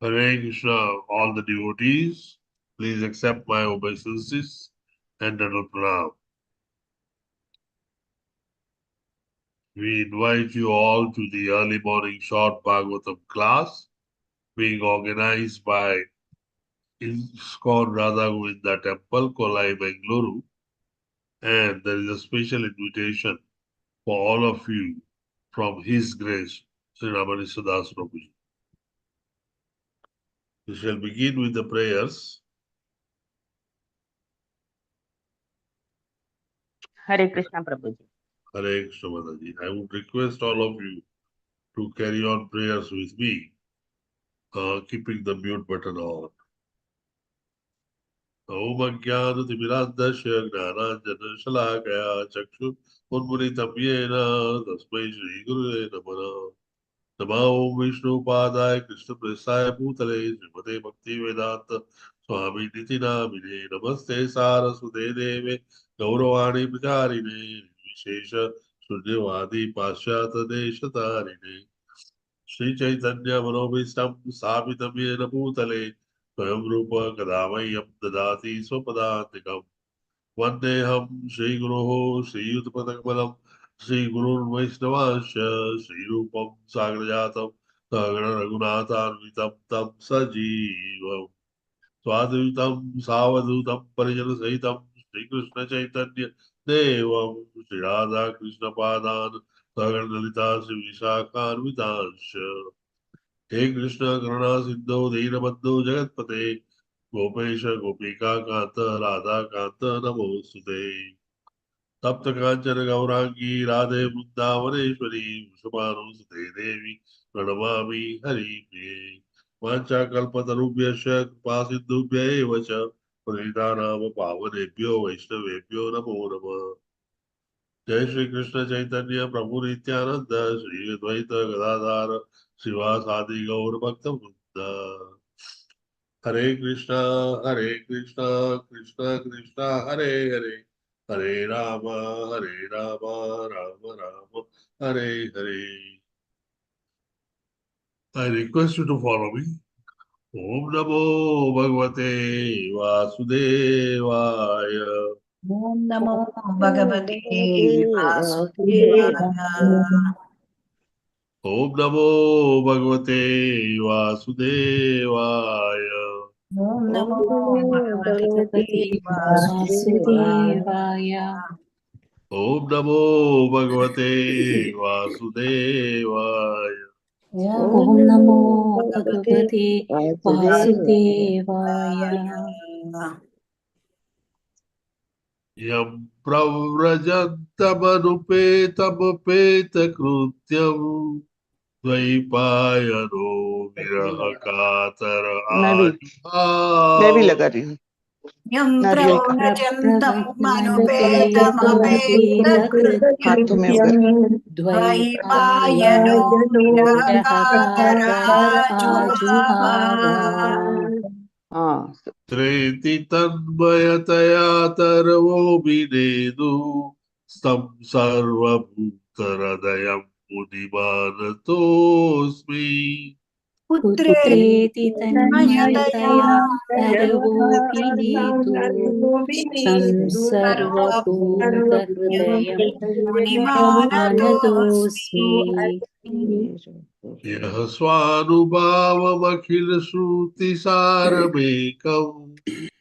Hare Krishna, all the devotees, please accept my obeisances and Dandavat Pranam. We invite you all to the early morning short Bhagavatam class being organized by ISKCON Radha Govinda Temple, Kolai, Bengaluru. And there is a special invitation for all of you from His Grace, Sri Ramanisa Das Prabhuji. We shall begin with the prayers. Hare Krishna Prabhuji. Hare Krishna Mataji. I would request all of you to carry on prayers with me, keeping the mute button on. Om Ajnanatimirandasya Gnananjana Shalakaya Chakshu Unmuritam Yena Tasmai Shri Gurave Namah. Namo Vishnu Padaya Krishna Prasaya Bhutale Srimate Bhakti Vedanta Swami Niti Namine Namaste Saraswate Deve Gauravani Pracharine Vishesha Shunyavadi Paschata Deshatarine Shri Chaitanya Manobhistam Savitam Yena Bhutale Swayam Rupa Kadavayam Dadati Swapadantikam Vandeham Shri Guruho Shri Yutapadakambalam Shri Guru Vaishnavasya Shri Rupam Sagrajatam Sagara Raghunathanvitam Tam Sajivam Swadutam Savadutam Parijana Sahitam Shri Krishna Chaitanya Devam Shri Radha Krishna Padan Sagara Lalita Shri Vishakhanvitansya He Krishna Karuna Sindhu Deenabandhu Jagatpate Gopesha Gopika Kanta Radha Kanta Namosute तप्त कांचन गौरांगी राधे वृंदावनेश्वरी वृषभानुसुते देवी प्रणमामि हरिप्रिये वाञ्छाकल्पतरुभ्यश्च कृपासिन्धुभ्य एव च पतितानां पावनेभ्यो वैष्णवेभ्यो नमो नमः जय श्री कृष्ण चैतन्य प्रभु नित्यानंद श्री अद्वैत गदाधर श्रीवासादि गौर भक्त वृंद हरे Krishna Krishna Krishna Hare Hare Hare Rama, Rama Rama, Hare Hare. I request you to follow me. Om Namo Bhagavate Vasudevaya. Om Namo Bhagavate Vasudevaya. Om Namo Bhagavate Vasudevaya. Om Namo Bhagavate Vasudevaya. Om Namo Bhagavate Vasudevaya. Om Namo Bhagavate Vasudevaya. Yam pravrajantamanupeta krutyam Dvaipayano virahakatara मैं भी लगा रही हूँ Yam नारियल का pravrajantam manupetam हाथों में होगा Dvaipayano Virakatara हाँ Treti tanmayataya tarvo binedu Stam sarva bhutaradayam mudimanatosmi Putreti tanmayataya sarvopi netu samsarvabhuta hridayam anatosmi. Yaha swanubhavamakila shruti saramekam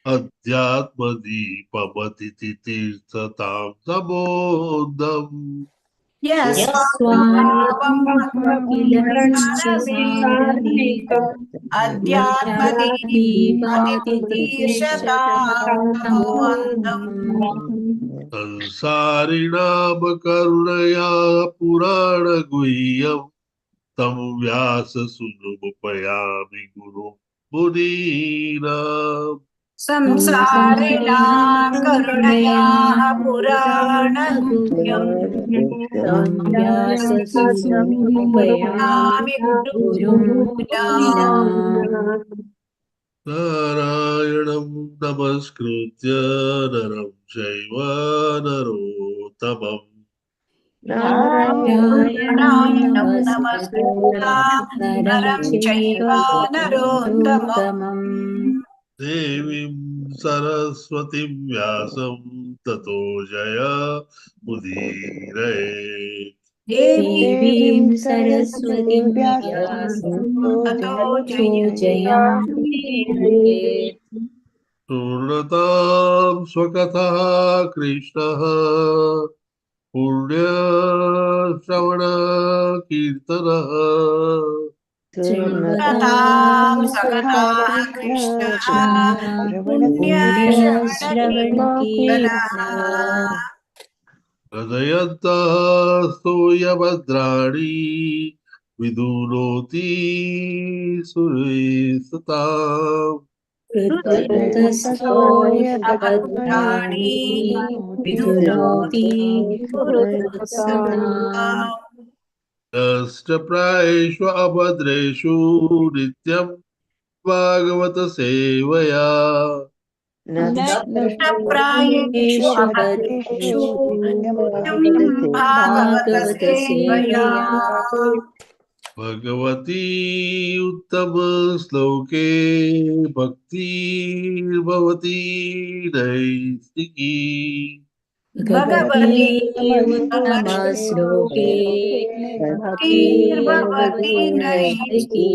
Adhyatma deepamati tirthatam samodam Yes, Swam kilasaramekam Adhyatmadi Aditishatatamodam Sansarinam karunaya purana guhyam Tam vyasa sunupayami guru munina Samsarina karunaya purana guhyam Nami gurumuna Narayanam namaskritya naram chaiva narottamam नारायणं नमस्कृत्य नरं नरं चैव चैव नरोत्तमम् देवीं सरस्वतीं व्यासं ततो जयमुदीरये देवीं सरस्वतीं व्यासं ततो ततो जयं मुदीरयेत् शृण्वतां स्वकथः कृष्णः पुण्यश्रवणकीर्तनः शृण्वतां सकथा स्वकथा कृष्णः पुण्यश्रवणकीर्तनः पुण्यश्रवणकीर्तनः हृदयन्तः स्तूयभद्राणि विदुनोति सुरेस्तताम् हृदयन्तस्थो भद्राणि भद्राणि विदुनोति हृत्सताम् नष्टप्रायेषु अभद्रेषु नित्यं भागवत सेवया नष्टप्रायेषु येषु अभद्रेषु भद्रेषु भागवत सेवया भागवतसेवया Bhagwati उत्तमश्लोके भक्तिर्भवती नैष्टिकी Bhagwati उत्तमश्लोके Bhagwati भक्तिर्भवति नैष्टिकी नैष्टिकी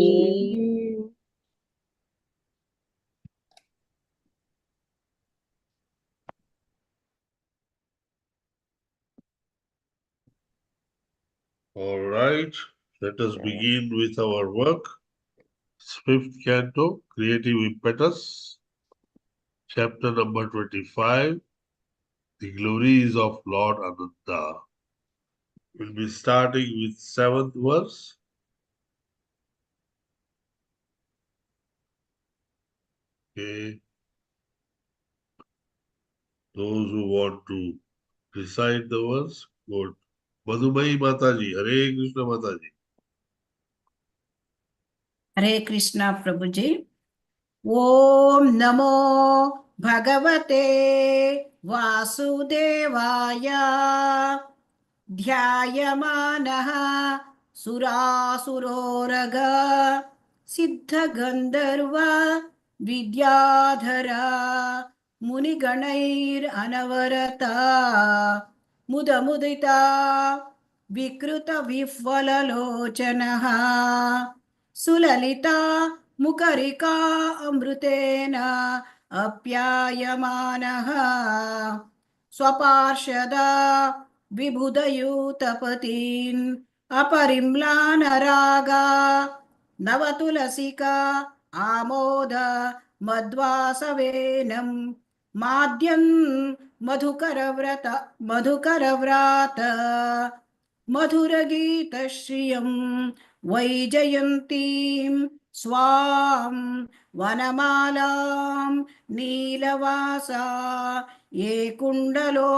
All right, let us begin with our work. Fifth canto, Creative Impetus, chapter number 25, The Glories of Lord Ananda. We'll be starting with 7th verse. Okay. Those who want to recite the verse, good. Madhumai Mataji, Hare Krishna Mataji. हरे कृष्णा प्रभुजी ओम नमो भगवते वासुदेवाय ध्यायमानः सुरासुरोरग सिद्धगन्धर्व विद्याधरा मुनिगणैरनवरता मुदमुदिता विकृतविह्वललोचनः सुललिता मुखरिका अमृतेन अप्यायमानः स्वपार्षदा विबुधयूतपतीन् अपरिम्लानरागा नवतुलसिका आमोद मध्वासवेनं माद्यं मधुकरव्रात मधुरगीतश्रियं वैजयन्तीं स्वां वनमालां नीलवासा ये कुण्डलो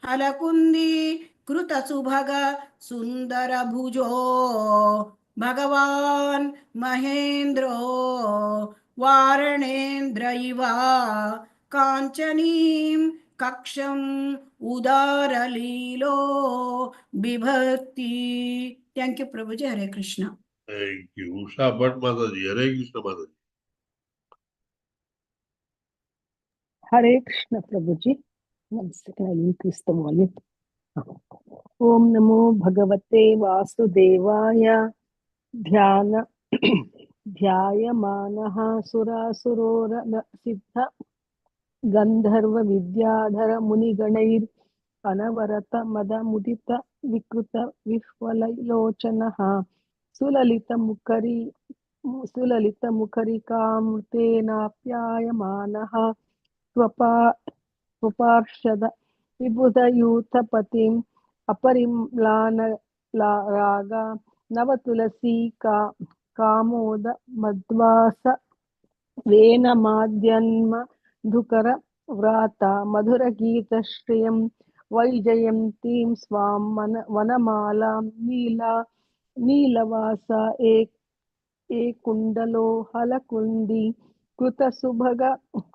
हलकुन्दी कृतसुभग सुन्दरभुजो भगवान् महेन्द्रो वारणेन्द्र इव काञ्चनीं कक्षम् उदारलीलो बिभक्ति. Thank you, Prabhuji. Hare Krishna. Thank you. Usha Bhatt Mataji, Hare Krishna Mataji. Hare Krishna Prabhuji. One second, I'll increase the volume. Om Namo Bhagavate Vasudevaya Dhyana Dhyayamanaha Surasuro Siddha Gandharva Vidyadhara Muniganair Anavarata Mada Mudita Vikruta Vifvalailochanaha Sulalita Mukarikaamtenapyayamanaha Swaparshada Vibhudayuthapatim Aparimlana Navatulasi Kamoda Madvasa Venamadyanma Dhukara Vrata Madhura Gita Shriyam Vaijayantim Swam Vanamala Neelavasa Ekundalo Halakundi Kuta Subhaga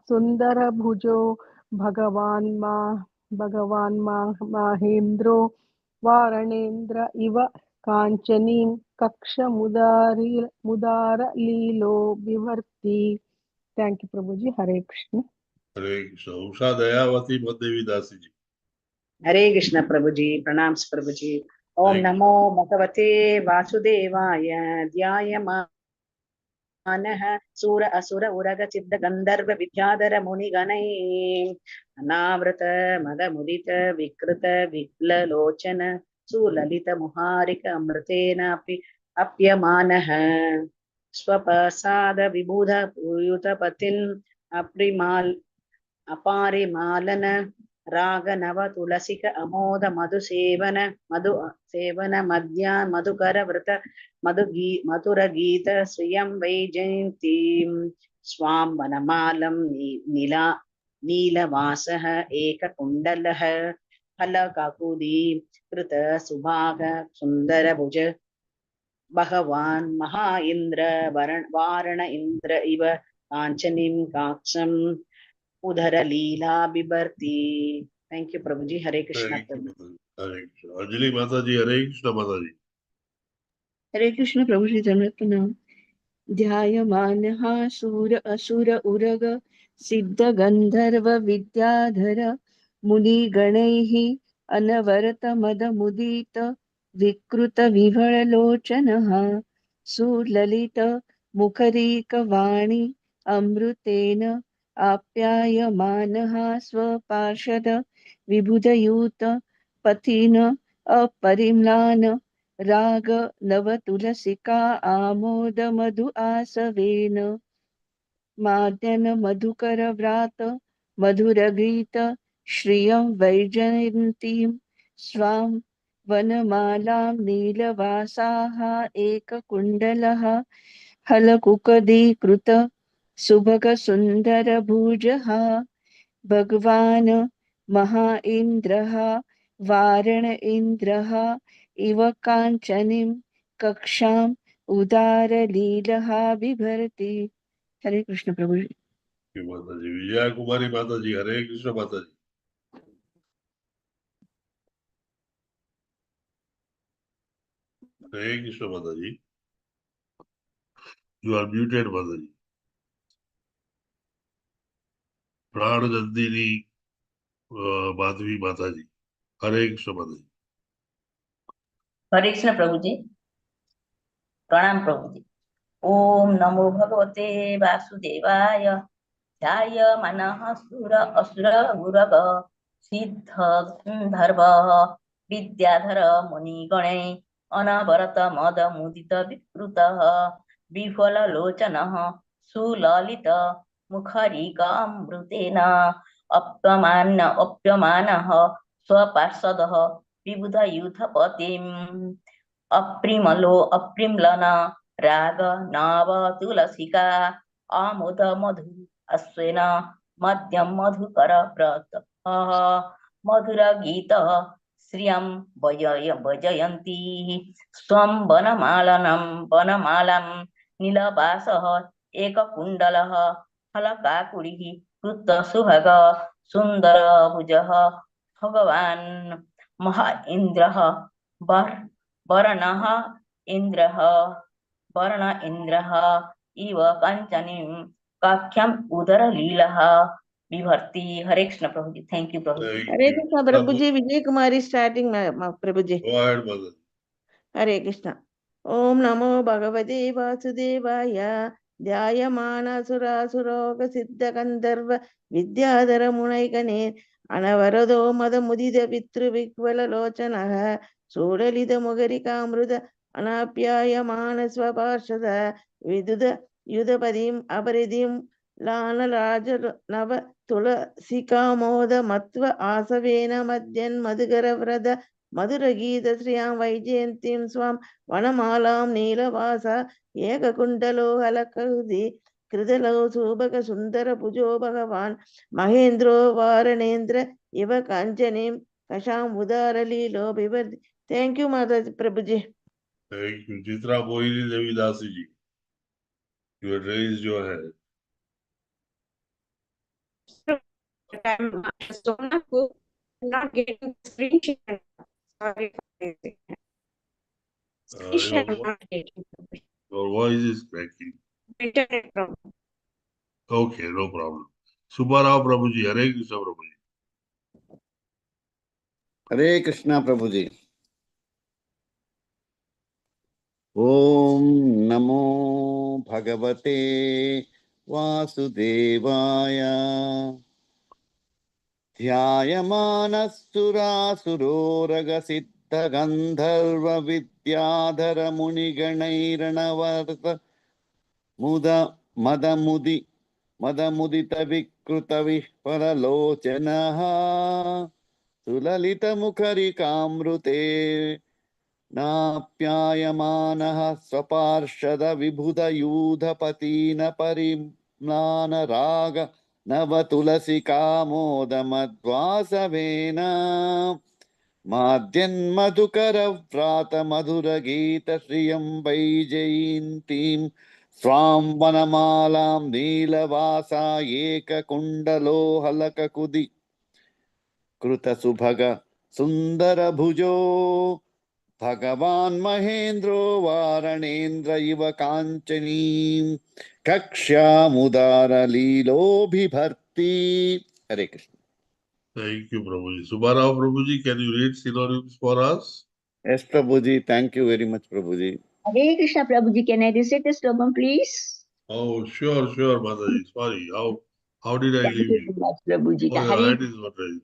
Sundara Bhujo Bhagavan Mahendro वारणेन्द्र इव काञ्चनीं कक्षमुदारलीलो बिभर्ति. Thank you, Prabhuji. Hare Krishna. Hare Krishna. Usha Dayavati Madhavi Dasi ji. हरे कृष्ण प्रभु जी, प्रणाम प्रभु जी. ओम Thank you. नमो भगवते वासुदेवाय. ध्यायमानः सूर असुर उरग सिद्ध गंधर्व विद्याधर मुनिगणैः अनावृत मदमुदित विकृत विप्ललोचन सुललित मुहारिक अमृतेनापि अप्यमानः स्वप्रसाद विबुध पूयुतपतिन् अप्रिमाल अपारिमालन राग नव तुलसिक अमोद मधुसेवन मध्या मधुकर व्रत मधुर गीत श्रियं वैजयन्तीं स्वां वनमालं नीला नीलवासः एककुण्डलः फलकाकुदी कृत सुभाग सुन्दर भुज भगवान् महा इन्द्र वारण इन्द्र इव काञ्चनीं काक्षम् उधर लीला बिभर्ति. Thank you Prabhu ji. Hare Krishna Thank you, प्रभु. Mataji. Hare Krishna. Anjali Mataji, Hare Krishna Mataji. Hare Krishna prabhu Shri Jagannath. ध्यायमानः सूर असुर उरग सिद्ध गंधर्व विद्याधर मुनिगणैः अनवरत मद मुदित विकृत विह्वलोचनः सुललित मुखरीक वाणी अमृतेन आप्यायमानः स्वपार्षद विबुधयूत पथिन अपरिम्लान राग नव तुलसिका आमोद मधु आसवेन माद्यन मधुकर व्रात मधुर गीत श्रियं वैजयन्तीं स्वां वनमालां नीलवासाः एककुण्डलः हलकुकदीकृत सुभग सुन्दर भुजः भगवान् महा इन्द्रः वारण इन्द्रः इव काञ्चनीं कक्षाम् उदारलीलः बिभर्ति. हरे कृष्ण प्रभु ji. Thank you, Mataji. Vijaya Kumari Mataji, Hare Krishna Mataji. Hare Krishna Mataji. You are muted, Mataji. Prana Nandini Madhavi Mataji. Hare Krishna Mataji. Hare Krishna प्रभु जी. प्रणाम प्रभु जी. ओम नमो भगवते वासुदेवाय. ध्यायमानः सूर असुर उरग सिद्ध गन्धर्व विद्याधर मुनिगणै अनवरत मद मुदित विकृतः विफललोचनः सुललित मुखरिकामृतेन अप्यमानः स्वपार्षदः विबुधयूथपतिम् अप्रिम्लन राग नव तुलसिका आमोद मधु अश्वेन मध्यम मधुकर व्रत मधुर गीत श्रियं वजयन्ती स्वं वनमालां नीलवासः एककुण्डलः फलकाकुलिः कृत सुभग सुन्दर भुजः भगवान् महा इन्द्रः वर्ण इन्द्रः इव काञ्चनीं काख्यम् उदरलीलः बिभर्ति. हरे कृष्ण प्रभु ji. Thank you Prabhu ji. Thank Hare you. Krishna Prabhu ji. Vijay Kumari starting में प्रभु जी. Go ahead, Mataji. Hare Krishna. ओम नमो भगवते वासुदेवाय. ध्यायमानसुरासुरोग सिद्ध गंधर्व विद्याधर मुनैगणे अनवरदो मद मुदित पितृविह्वललोचनः सूडलित मुगरिकामृत अनाप्यायमान स्वपार्षद विदुद युधपदीम् अपरिधिं लानराज नव तुलसिकामोद मत्व आसवेन मध्यन् मधुकर व्रत मधुर गीत श्रियां वैजयन्तीं स्वां वनमालां नीलवास एककुण्डलो हलकहुदि कृतलो सुभग सुन्दर भुजो भगवान् महेन्द्रो वारणेन्द्र इव काञ्चनीं कषाम् उदारलीलो बिभर्ति. थैंक यू माता प्रभु ji. Thank you. Chitra Mohini Devi Dasi ji. You had raised your hand. I'm not getting the screen share. Sorry. Your voice is cracking. Okay, no problem. Subbarao Prabhuji, Hare Krishna Prabhuji. Hare Krishna Prabhuji. Om Namo Bhagavate Vasudevaya. Dhyayamana Suroraga Siddha Gandharva Vidyadhara Muniganairanavaratha Madamudita Vikruta Vishpara Lochanaha Sulalita Mukhari Kamrute Napyayamanah Swaparshada Vibhuda Yudha Patina Parimlana Raga Navatulasi Kamoda Madhvasavena Madhyan Madhukara Vrata Madhura Gita Sriyam Vaijayintim Swam Vanamalam Neelavasa Eka Kundalo Halaka Kudi Kruta Subhaga Sundara Bhujo Bhagavan Mahendro Varanendra Iva Kanchanim Kaksha Mudara Lilo Bhibharti. Hare Krishna. Thank you, Prabhuji. Subbarao Prabhuji, can you read synonyms for us? Yes, Prabhuji. Thank you very much, Prabhuji. Hare Krishna Prabhuji, can I recite the slogan, please? Oh, sure, Mataji. Sorry. How did I Thank leave you you? very much, Prabhuji. Oh, your Hare hand is not raised.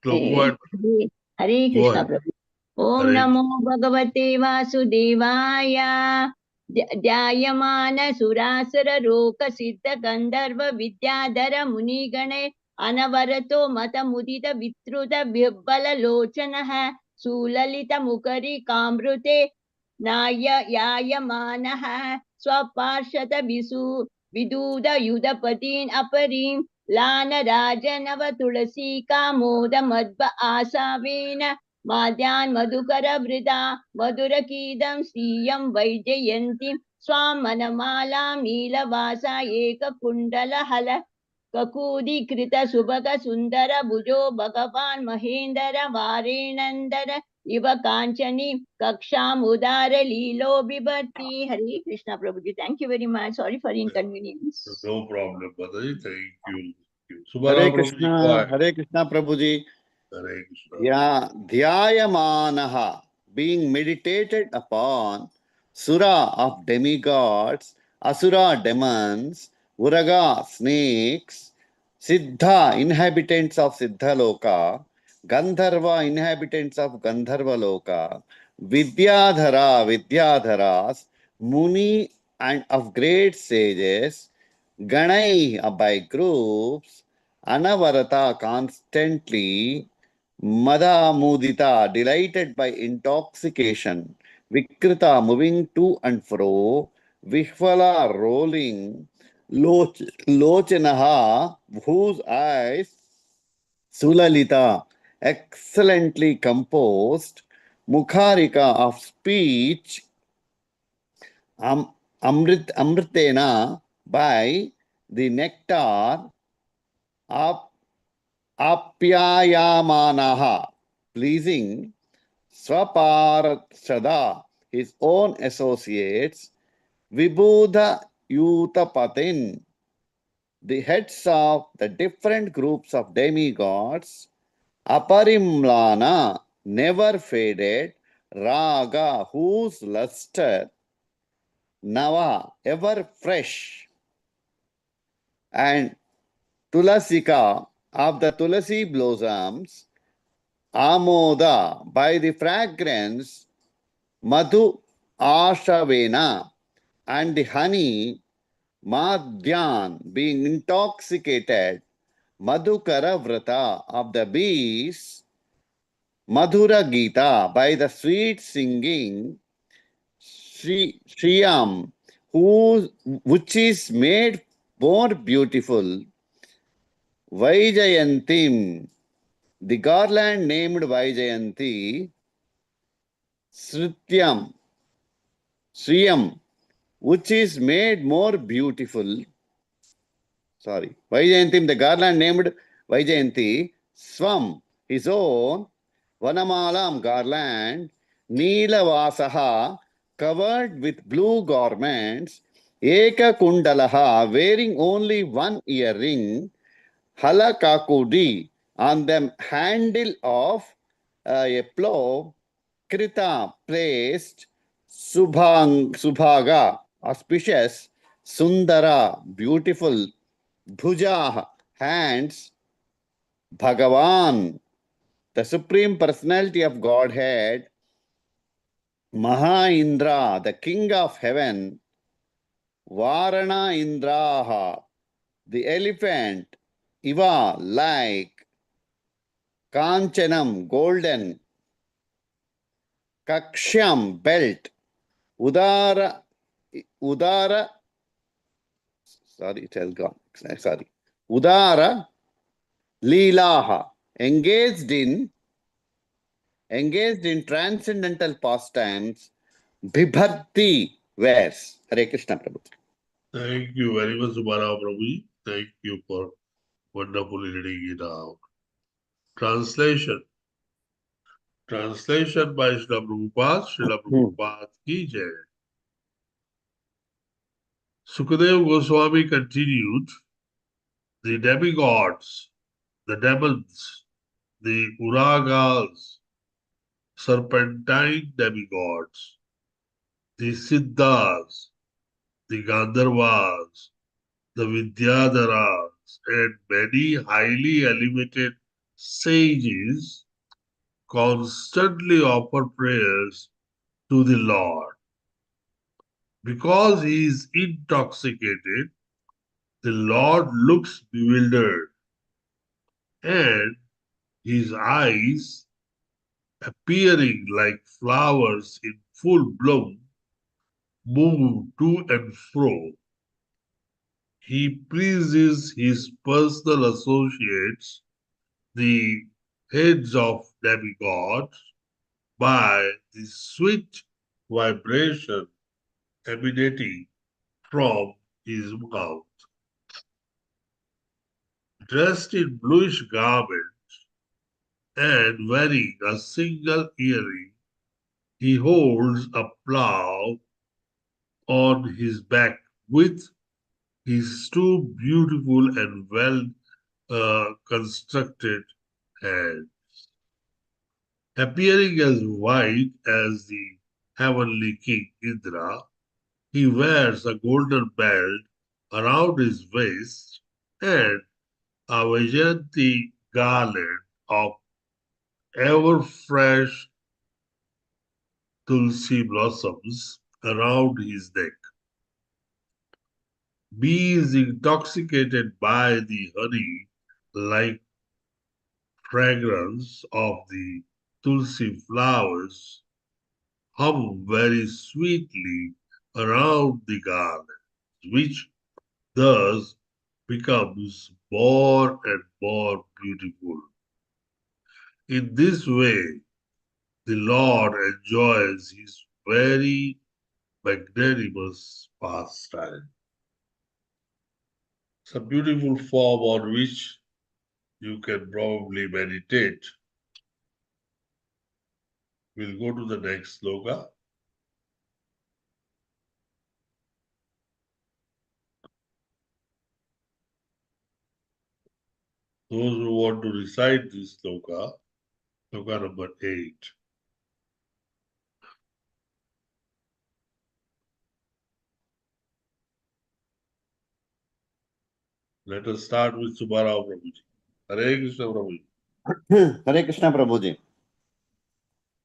Go Eh, ahead. Hare Go Krishna ahead. Prabhu. Om Hare Namo Bhagavate Vasudevaya. Dhyayamana Surasara Roka Siddha Gandharva Vidyadhara Munigane Anavarato Mata Mudita Vitruta Vibbala Lochanaha Sulalita Mukari Kamrute Naya Yayamanaha Swaparshata Visu Viduda Yudapatin Aparim Lana Rajanava Tulasi Kamoda Madhva Asavena Madhyan Madhukara Vrida Madhurakidam Sriyam Vaijayantim Swam Manamalam Neelavasa Eka Kundala Hala Kakudi Krita Subhaga Sundara Bhujo Bhagavan Mahendra Varenandara Iva Kanchani Kaksham Udara Lilo Bibharti. Hare Krishna Prabhuji. Thank you very much. Sorry for inconvenience. No problem, Mataji. Thank you. Hare Subbarao Prabhuji, go Krishna. ahead. Hare Krishna Prabhuji. Hare Krishna. Dhyayamanaha, being meditated upon, Sura of demigods, Asura demons, Uraga snakes, Siddha inhabitants of Siddhaloka, Gandharva inhabitants of Gandharvaloka, Vidyadharas, Muni and of great sages, Ganai by groups, Anavarata constantly, Mada Mudita delighted by intoxication, Vikrita moving to and fro, Vishvala rolling, Lochanaha whose eyes, Sulalita excellently composed, Mukharika of speech, Amritena by the nectar, Apyayamanaha, pleasing, Swaparshada, his own associates, Vibhuda Yutapatin, the heads of the different groups of demigods, Aparimlana, never faded, Raga, whose luster, Nava, ever fresh, and Tulasika, of the Tulasi blossoms, Amoda, by the fragrance, Madhu Ashavena, and the honey, Madhyan, being intoxicated, Madhukara Vrata, of the bees, Madhura Gita, by the sweet singing, Shriyam, which is made more beautiful, Vaijayantim, the garland named Vaijayanti, Sriyam, which is made more beautiful. Vaijayantim, the garland named Vaijayanti, Swam, his own, Vanamalam garland, Neelavasaha, covered with blue garments, Eka Kundalaha, wearing only one earring, Halakakudi, on the handle of a plow, Krita, placed, Subhaga, auspicious, Sundara, beautiful, Bhuja, hands, Bhagavan, the Supreme Personality of Godhead, Maha Indra, the King of Heaven, Varana Indraha, the elephant, Iva, like, Kanchanam, golden, Kakshyam, belt, Udara, sorry, it has gone, sorry, Udara, Leelaha, engaged in transcendental pastimes, Bibharti, wears. Hare Krishna Prabhu. Thank you very much, Subhara Prabhuji. Thank you for wonderfully reading it out. Translation. Translation by Srila Prabhupada. Srila Prabhupada ki jai. Sukadeva Goswami continued, the demigods, the demons, the uragas, serpentine demigods, the siddhas, the gandharvas, the vidyadharas, and many highly elevated sages constantly offer prayers to the Lord. Because he is intoxicated, the Lord looks bewildered, and his eyes, appearing like flowers in full bloom, move to and fro. He pleases his personal associates, the heads of demigods, by the sweet vibration emanating from his mouth. Dressed in bluish garments and wearing a single earring, he holds a plough on his back with his two beautiful and well constructed hands. Appearing as white as the heavenly king Indra, he wears a golden belt around his waist and a Vajayanti garland of ever fresh tulsi blossoms around his neck. Bees intoxicated by the honey like fragrance of the tulsi flowers hum very sweetly around the garland, which thus becomes more and more beautiful. In this way, the Lord enjoys his very magnanimous pastime. It's a beautiful form on which you can probably meditate. We'll go to the next sloka. Those who want to recite this sloka, sloka number 8. Let us start with Subhara Prabhuji. Hare Krishna Prabhuji. Hare Krishna Prabhuji.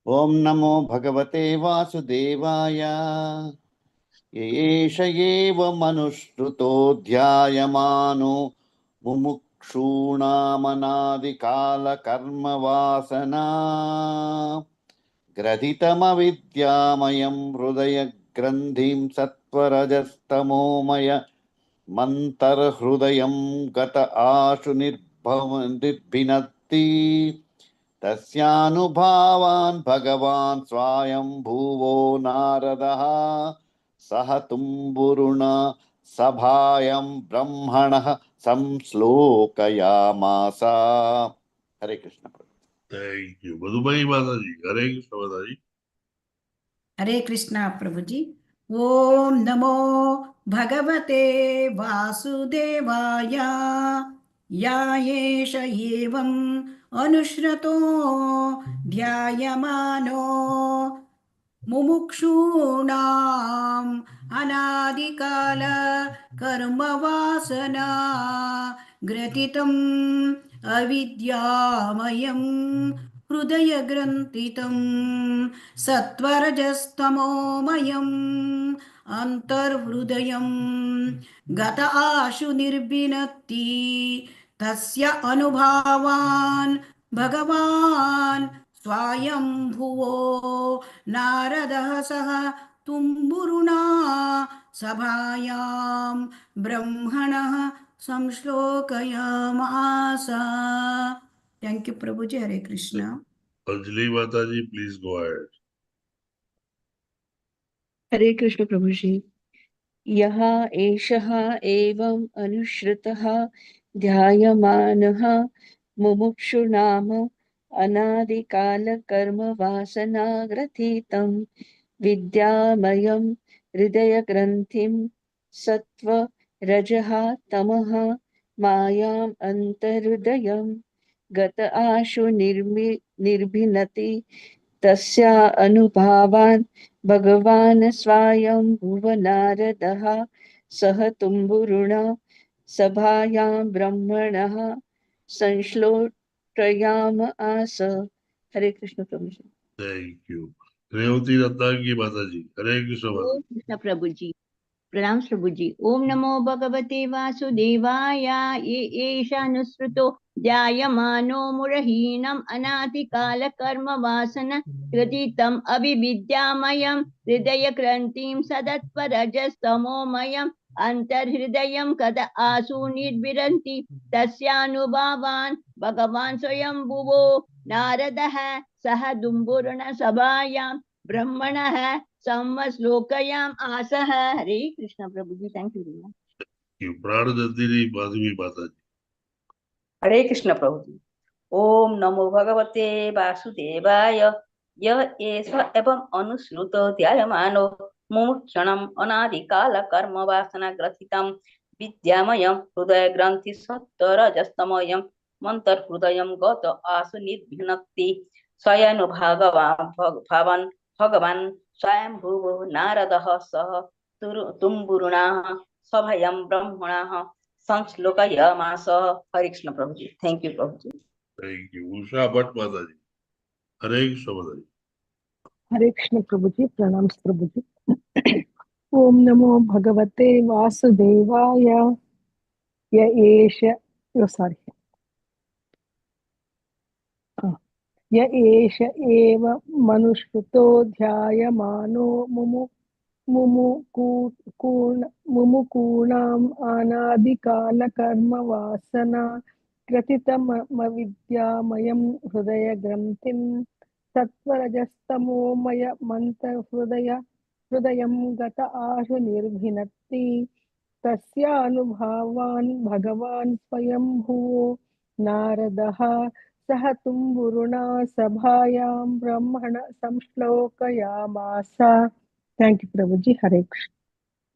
Om Namo Bhagavate Vasudevaya. Yesha eva manushruto dhyayamano mumukshunam kala karma vasana graditama vidyamayam hridaya grandhim satvarajastamomaya mantar hridayam gata ashu nirbhinati tasyanubhavan bhagavan swayam bhuvo naradaha Sahatumburuna Sabhayam Brahmana Samslokayamasa. Hare Krishna. Thank you. Madhubai Mataji. Hare Krishna Mataji. हरे कृष्णा प्रभु जी। ओम नमो भगवते वासुदेवाय या एष एवम् अनुश्रतो ध्यायमानो मुमुक्षूणाम् अनादिकाल कर्मवासना ग्रथितम् अविद्यामयम् हृदयग्रन्थितं सत्वरजस्तमोमयम् अन्तर्हृदयं गत आशु निर्भिनत्ति तस्य अनुभावान् भगवान् स्वयंभुवो नारदः सह तुम्बुरुना सभायां ब्रह्मणः संश्लोकयामास। Thank you Prabhu ji. Hare Krishna. Anjali Mataji, please go ahead. Hare Krishna प्रभु जी। यः एषः एवम् अनुश्रुतः ध्यायमानः मुमुक्षुनाम अनादिकालकर्मवासनाग्रथीतं विद्यामयं हृदयग्रन्थिं सत्त्व रजः तमः मायाम् अन्तर्हृदयं गत आशु निर्भिनति तस्य अनुभावान् भगवान् स्वयं भुवनारदः सह तुम्बुरुण सभायां ब्रह्मणः संश्लोकयाम आस। हरे कृष्ण प्रभु ji. Thank you. Revati Ratnagi Mataji, Hare Krishna Om Mataji. Krishna प्रभु जी। प्रणाम प्रभु जी। ओम नमो भगवते वासुदेवाय ये एषानुसृतो ध्यायमानो मुरहीनम् अनादिकाल कर्म वासना कृतितम् अविविद्यामयं हृदय ग्रन्थिं सदत्वरजस्तमोमयम् अन्तर्हृदयं कद आसु निर्भिरन्ति तस्यानुभावान् भगवान् स्वयंभुवो नारदः सह दुम्बुरुण सभायां ब्रह्मणः संवश्लोकयाम आसः। हरे कृष्ण प्रभु ji. Thank you. You Pranadandini Madhavi Mataji. Hare Krishna प्रभु जी। ओम नमो भगवते वासुदेवाय यः एष एवं अनुश्रुत ध्यायमानो मुमुक्षणम् अनादिकाल कर्म वासना ग्रथितं विद्यामयं हृदय ग्रंथि सत्तरजस्तमयं मन्तर्हृदयं गत आसु निर्भिनक्ति स्वयनुभागवान् भगवान् स्वयंभुव नारदः सह तुम्बुरुणाः सभयं ब्रह्मणाः संश्लोकयामास। हरे कृष्ण प्रभु ji. Thank you Prabhu ji. Thank you. Usha Bhatt Mataji, Hare Krishna Mataji. Hare Krishna प्रभु जी। प्रणाम प्रभु जी। ओम नमो भगवते वासुदेवाय य एष सॉरी य एष एव मनुष्कृतो ध्यायमानो मुमुकूणाम् अनादिकालकर्मवासना ग्रथितमविद्यामयं हृदयग्रन्थिं हृदयं गत आशु निर्भिनत्ति तस्यानुभावान् भगवान् स्वयंभुवो नारदः सह तुम्बुरुणा सभायां ब्रह्मण संश्लोकयामास। Thank you Prabhu ji. Hare Krishna.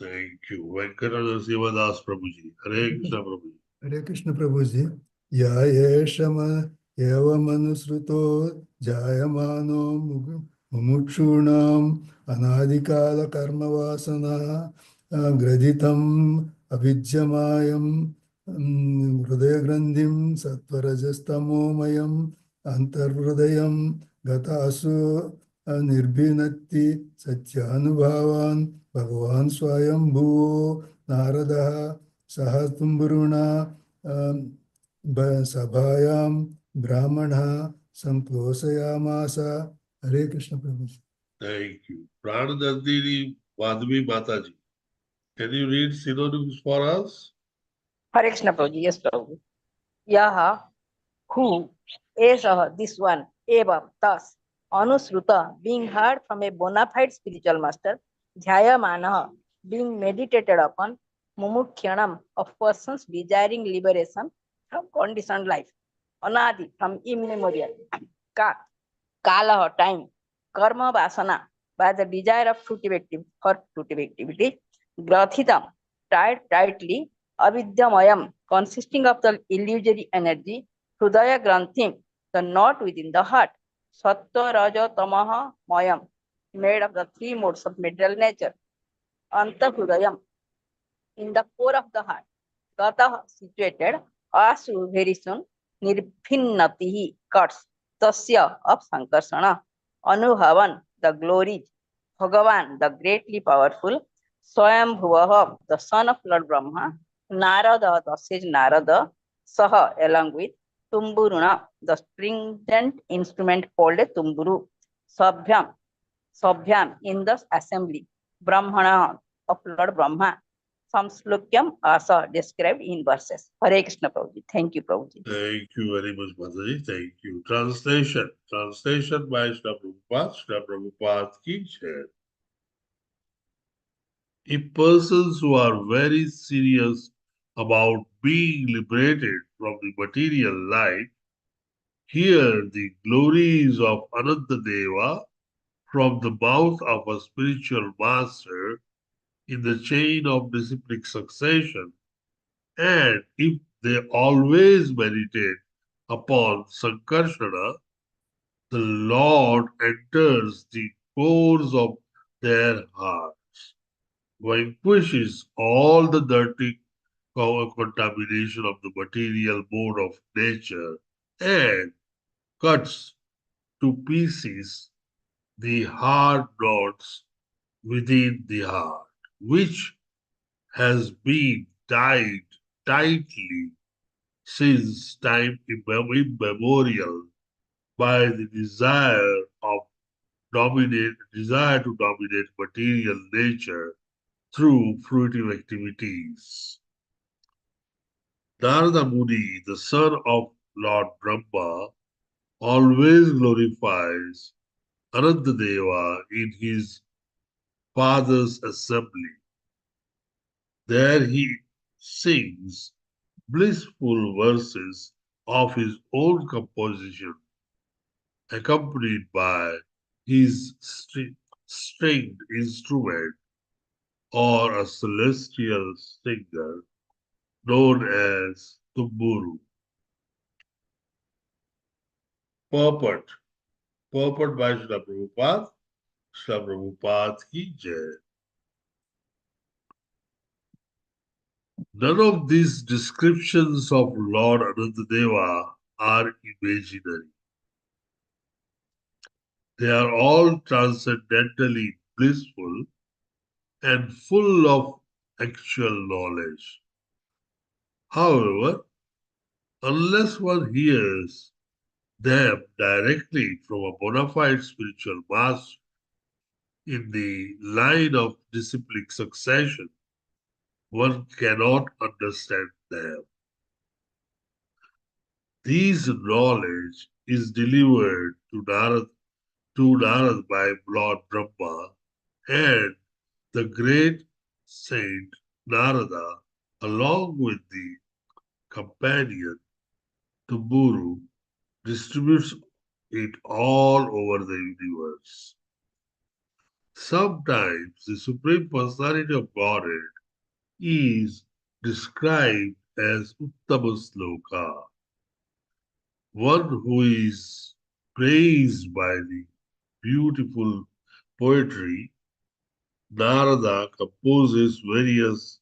Thank you. Venkatara Sivadas Prabhuji, Hare Krishna Prabhuji. Hare Krishna प्रभु जी। या एवमनुसृतो जायमानो मुमुक्षूणाम् अनादिकालकर्मवासना ग्रथितम् अविद्यमायम् हृदयग्रन्थिं सत्वरजस्तमोमयम् अन्तर्हृदयं गतासु निर्भिनत्ति सत्यानुभावान् भगवान् स्वयंभुवो नारदः सह तुम्बुरुणा सभायां ब्राह्मणः संक्रोशयामास। हरे कृष्ण प्रभु। Thank you. Pranadandini Madhavi Mataji, can you read synonyms for us? Hare Krishna Prabhu ji. Yes Prabhu. यह who, एषः this one, एवं thus, अनुश्रुत being heard from a bona fide spiritual master, ध्यायमानः being meditated upon, mumukshyanam of persons desiring liberation from conditioned life, anadi from immemorial, kalah time, karma vasana by the desire of fruitive activity. Grathitam, tied tightly, avidyamayam, consisting of the illusory energy, Hrudaya Granthim, the knot within the heart. Sattva, Raja, Tamaha, Mayam, made of the three modes of material nature. Anta Hrudayam, in the core of the heart. Gata, situated, Asu, very soon, Nirbhinnatihi, cuts, Tasya, of Sankarsana, Anubhavan, the glories, Bhagavan, the greatly powerful, Swayambhuvaha, the son of Lord Brahma, Narada, the sage Narada, Saha, along with Tumburuna, the stringent instrument called a Tumburu, Sabhyam, in the assembly, Brahmana, of Lord Brahma, some slokyam asa described in verses. Hare Krishna Prabhuji. Thank you, Prabhuji. Thank you very much, Mataji. Thank you. Translation. Translation by Srila Prabhupada. Srila Prabhupada ki jai. If persons who are very serious about being liberated from the material life hear the glories of Anantadeva from the mouth of a spiritual master in the chain of disciplic succession, and if they always meditate upon Sankarsana, the Lord enters the cores of their hearts, vanquishes all the dirty contamination of the material mode of nature, and cuts to pieces the hard knots within the heart, which has been tied tightly since time immemorial by the desire to dominate material nature through fruitive activities. Narada Muni, the son of Lord Brahma, always glorifies Anantadeva in his father's assembly. There he sings blissful verses of his own composition, accompanied by his stringed instrument or a celestial singer known as Tumburu. Purport. Purport by Srila Prabhupada. Srila Prabhupada ki jai. None of these descriptions of Lord Anantadeva are imaginary. They are all transcendently blissful and full of actual knowledge. However, unless one hears them directly from a bona fide spiritual master in the line of disciplic succession, one cannot understand them. This knowledge is delivered to Narad by Lord Brahma, and the great saint Narada, along with the companion Tumburu, distributes it all over the universe. Sometimes the Supreme Personality of Godhead is described as Uttama one who is praised by the beautiful poetry. Narada composes various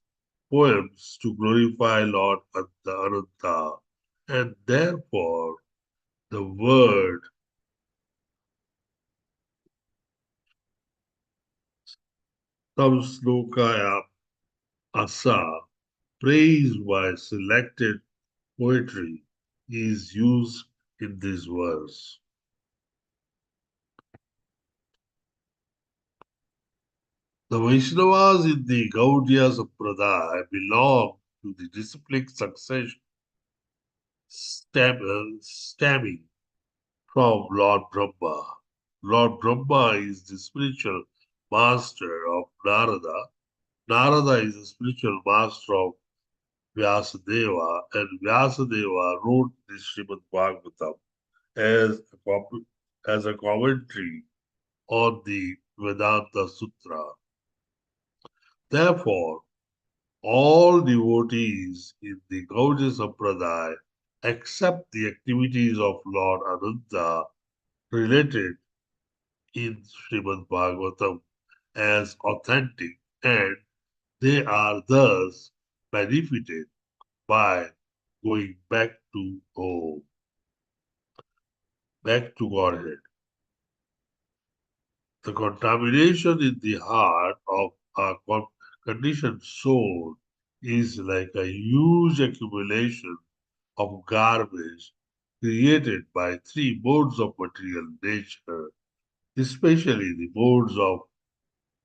poems to glorify Lord Ananta, and therefore the word Samslokaya Asa, praised by selected poetry, is used in this verse. The Vaishnavas in the Gaudiya Sampradaya belong to the disciplic succession stemming from Lord Brahma. Lord Brahma is the spiritual master of Narada. Narada is the spiritual master of Vyasadeva, and Vyasadeva wrote the Srimad Bhagavatam as a commentary on the Vedanta Sutra. Therefore, all devotees in the Gaudiya Sampradaya accept the activities of Lord Ananta related in Srimad Bhagavatam as authentic, and they are thus benefited by going back to home, back to Godhead. The contamination in the heart of a conditioned soul is like a huge accumulation of garbage created by three modes of material nature, especially the modes of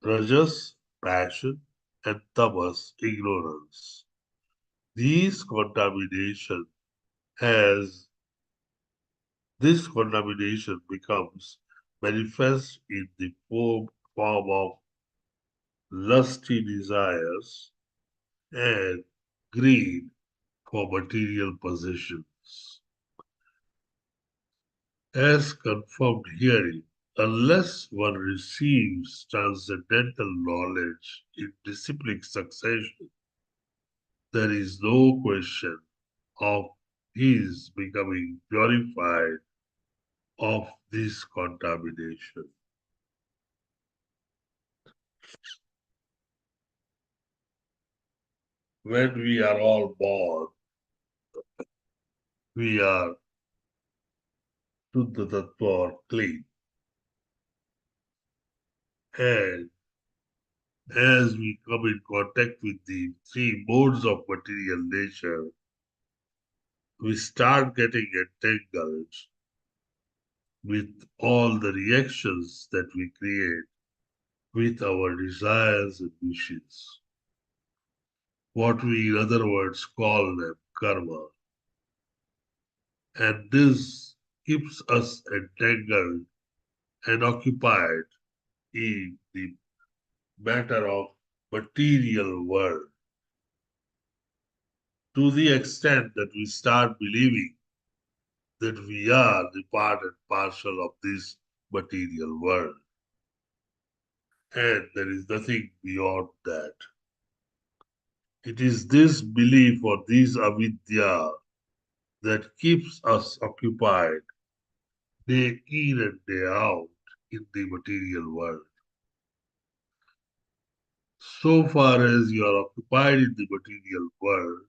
rajas, passion, and tamas, ignorance. These contamination has this contamination becomes manifest in the form of lusty desires and greed for material possessions. As confirmed herein, unless one receives transcendental knowledge in disciplic succession, there is no question of his becoming purified of this contamination. When we are all born, we are Shuddha Tattva or clean. And as we come in contact with the three modes of material nature, we start getting entangled with all the reactions that we create with our desires and wishes. What we, in other words, call them karma. And this keeps us entangled and occupied in the matter of material world to the extent that we start believing that we are the part and parcel of this material world. And there is nothing beyond that. It is this belief or this avidya that keeps us occupied day in and day out in the material world. So far as you are occupied in the material world,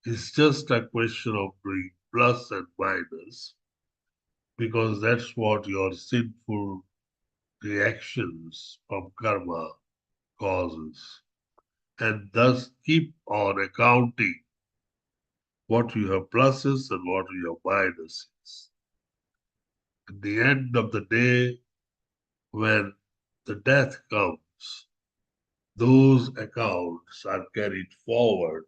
it's just a question of doing plus and minus, because that's what your sinful reactions from karma causes. And thus keep on accounting what you have pluses and what you have minuses. At the end of the day, when the death comes, those accounts are carried forward,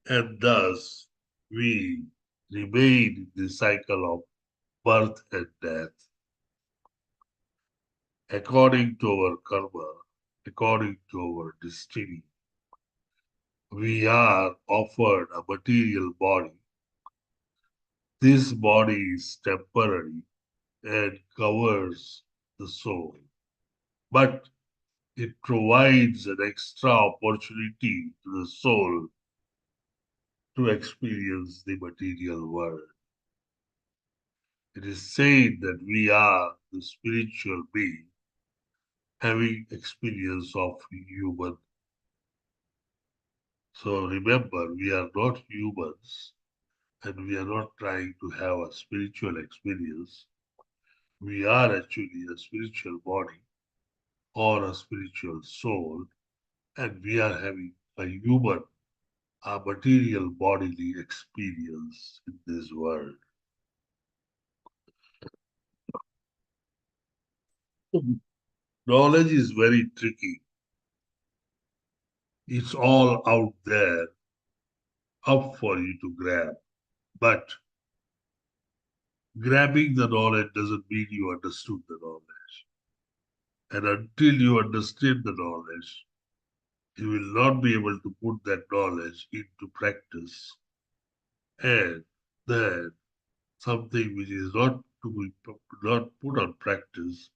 and thus we remain in the cycle of birth and death. According to our karma, according to our destiny, we are offered a material body. This body is temporary and covers the soul, but it provides an extra opportunity to the soul to experience the material world. It is said that we are the spiritual being having experience of human. So remember, we are not humans and we are not trying to have a spiritual experience. We are actually a spiritual body or a spiritual soul, and we are having a human, a material bodily experience in this world. Knowledge is very tricky. It's all out there, up for you to grab. But grabbing the knowledge doesn't mean you understood the knowledge. And until you understand the knowledge, you will not be able to put that knowledge into practice. And then something which is not to be not put on practice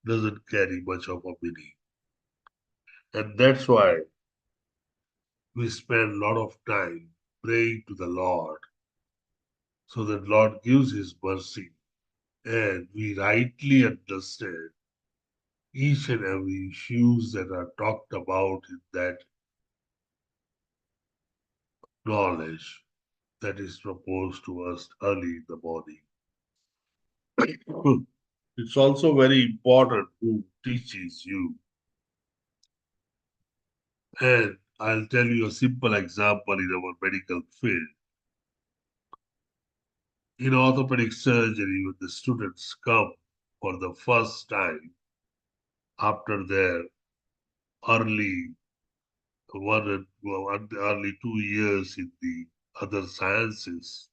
doesn't carry much of a meaning. And that's why we spend a lot of time praying to the Lord so that Lord gives his mercy and we rightly understand each and every issues that are talked about in that knowledge that is proposed to us early in the morning. It's also very important who teaches you. And I'll tell you a simple example in our medical field. In orthopedic surgery, when the students come for the first time after their early early 2 years in the other sciences,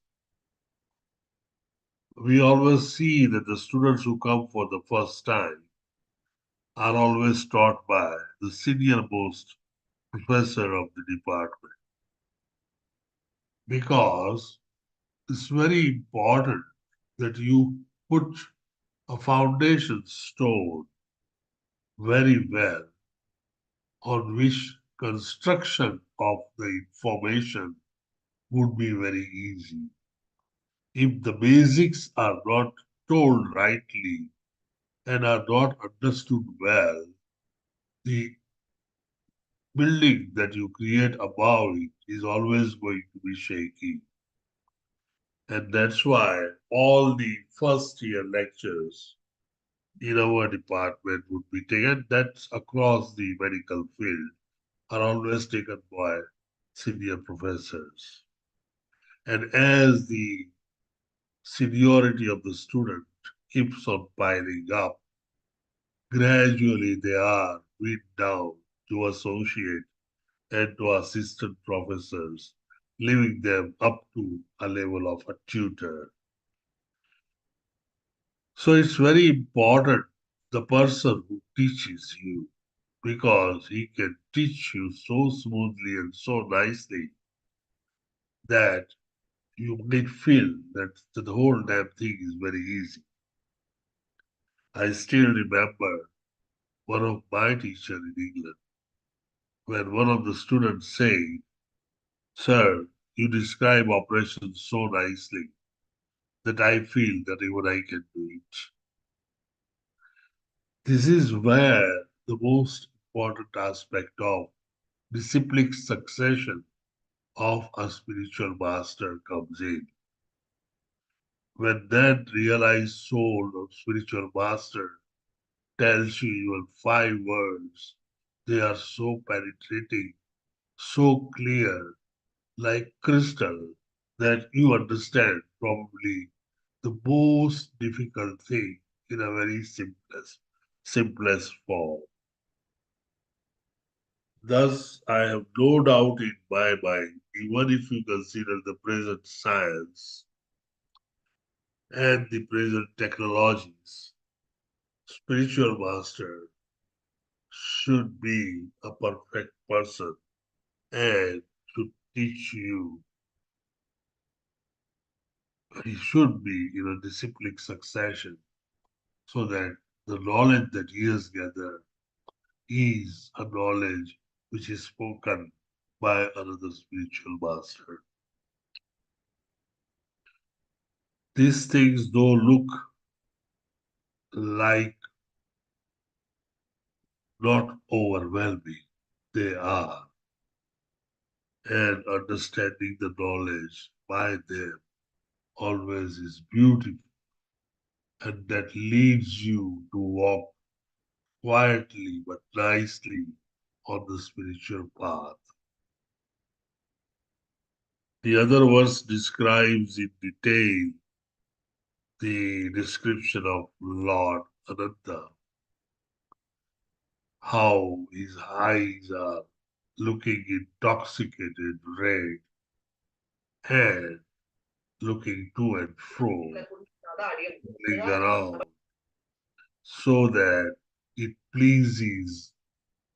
we always see that the students who come for the first time are always taught by the senior most professor of the department because it's very important that you put a foundation stone very well on which construction of the information would be very easy. If the basics are not told rightly and are not understood well, the building that you create above it is always going to be shaky. And that's why all the first year lectures in our department would be taken, that's across the medical field, are always taken by senior professors. And as the seniority of the student keeps on piling up, gradually they are weaned down to associate and to assistant professors, leaving them up to a level of a tutor. So it's very important the person who teaches you because he can teach you so smoothly and so nicely that you might feel that the whole damn thing is very easy. I still remember one of my teachers in England when one of the students said, "Sir, you describe operations so nicely that I feel that even I can do it." This is where the most important aspect of disciplic succession of a spiritual master comes in. When that realized soul of spiritual master tells you even 5 words, they are so penetrating, so clear, like crystal, that you understand probably the most difficult thing in a very simplest form. Thus, I have no doubt in my mind, even if you consider the present science and the present technologies, spiritual master should be a perfect person and should teach you. He should be in a disciplic succession so that the knowledge that he has gathered is a knowledge which is spoken by another spiritual master. These things, though, look like not overwhelming, they are. And understanding the knowledge by them always is beautiful, and that leads you to walk quietly but nicely on the spiritual path. The other verse describes in detail the description of Lord Ananta, how his eyes are looking intoxicated red and looking to and fro, looking around, so that it pleases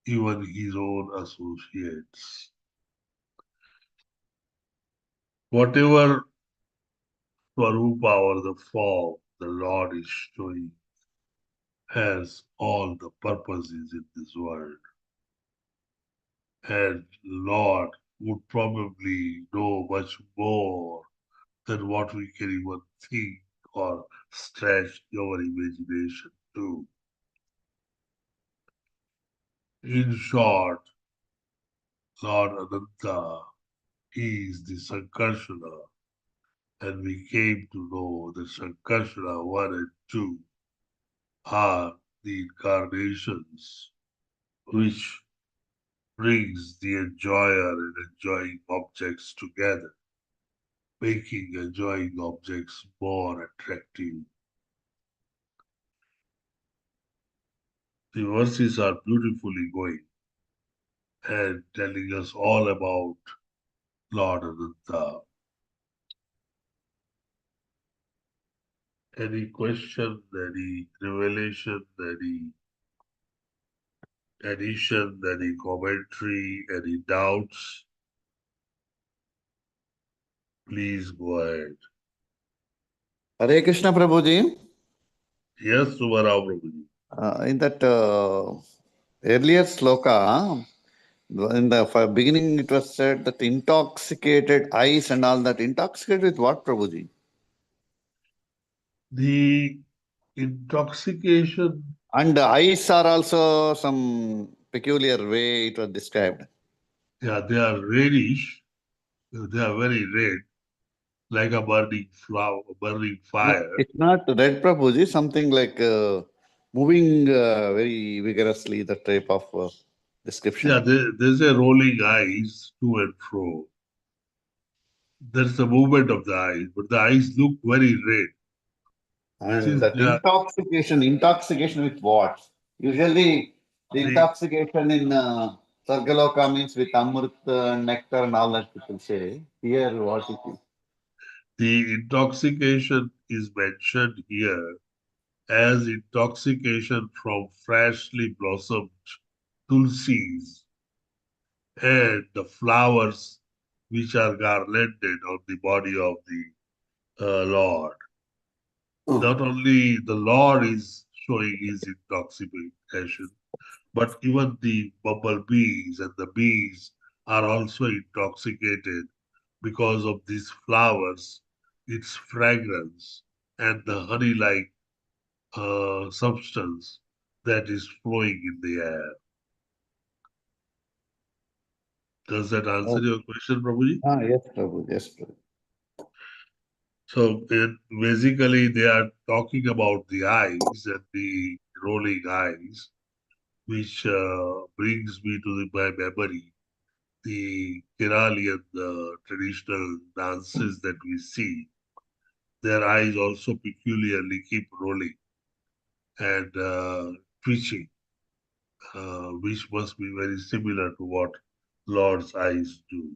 even his own associates. Whatever Swarupa or the form the Lord is showing has all the purposes in this world. And Lord would probably know much more than what we can even think or stretch our imagination to. In short, Lord Ananta is the Sankarshana, and we came to know that Sankarshana 1 and 2 are the incarnations which brings the enjoyer and enjoying objects together, making enjoying objects more attractive. The verses are beautifully going and telling us all about Lord Ananta. Any question, any revelation, any addition, any commentary, any doubts? Please go ahead. Hare Krishna Prabhuji. Yes, Subarao Prabhuji. In that earlier sloka, in the beginning it was said that intoxicated eyes and all that. Intoxicated with what, Prabhuji? The intoxication, And the eyes are also some peculiar way it was described. yeah, they are reddish. They are very red, like a burning flower, burning fire. It's not red, Prabhuji, something like moving very vigorously, the type of description. Yeah, there's a rolling eyes to and fro. There's the movement of the eyes, but the eyes look very red. And Since that they are intoxication with what? Usually the intoxication in Sargaloka means with Amrit, nectar and all that people say. Here what it is? the intoxication is mentioned here as intoxication from freshly blossomed tulsis and the flowers which are garlanded on the body of the Lord. Not only the Lord is showing his intoxication, but even the bumblebees and the bees are also intoxicated because of these flowers, its fragrance, and the honey-like substance that is flowing in the air. Does that answer your question, Prabhuji? Yes, Prabhu. Yes, Prabhu. So basically, they are talking about the eyes and the rolling eyes, which brings me to my memory the Kerali and the traditional dances that we see. Their eyes also peculiarly keep rolling and twitching, which must be very similar to what Lord's eyes do.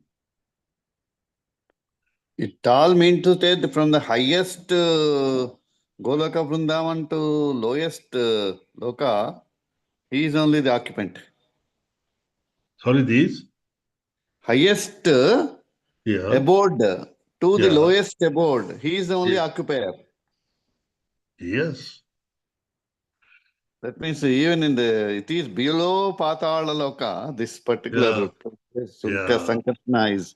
It all means to say that from the highest Goloka Vrindavan to lowest Loka, he is only the occupant. Sorry, these? Highest Yeah. abode to the Yeah. lowest abode, he is the only occupier. Yes. That means even in it is below Patala Loka, this particular Sankarshana is.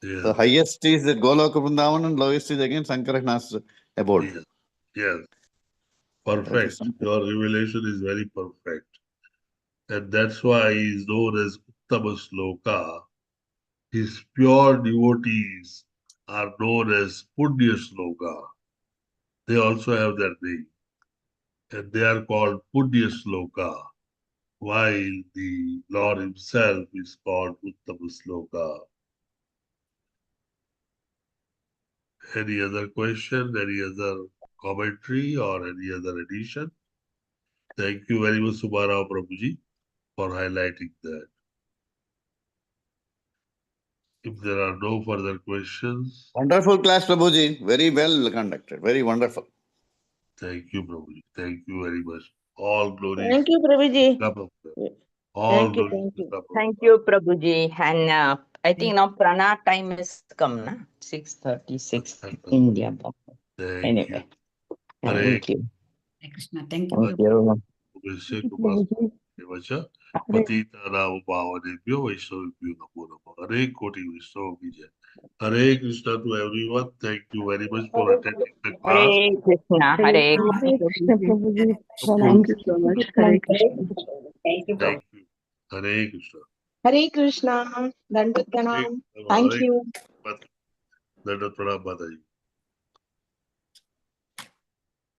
The highest is the Goloka Vrindavan and lowest is again Sankarshana's abode. Yes. Perfect. Your revelation is very perfect. And that's why he is known as Uttama Sloka. His pure devotees are known as Punya Sloka. They also have their name. And they are called Punya Sloka, while the Lord himself is called Uttama Sloka. Any other question, any other commentary, or any other addition? Thank you very much, Subbarao Prabhuji, for highlighting that. If there are no further questions. Wonderful class, Prabhuji. Very well conducted. Very wonderful. Thank you, Prabhuji. Thank you very much. All glories. Thank you, Prabhuji. All Thank you, glories. thank you. Thank you, Prabhuji. And I think now Prana time is come, na? 6:36 India. Thank Anyway. you. Hare Thank you. Hare Krishna. Thank you, Thank Prabhu. you. Vishya Thank you, Kumar Prabhuji. Devacha Hare Patita Ram Bhavanebhyo Vaishnavibhyo Namo Namo Hare Koti Vishnu Vijay. Hare Krishna to everyone. Thank you very much for attending the class. Hare Krishna. Hare Hare Hare Krishna Prabhuji. Prabhuji. No Pranam. Thank you so much. Pranam. Hare Krishna. Thank you, Prabhu. Thank you. Hare Krishna. Hare Krishna. Dandavat Hare Pranam. Thank you. Dandavat Pranam Mataji.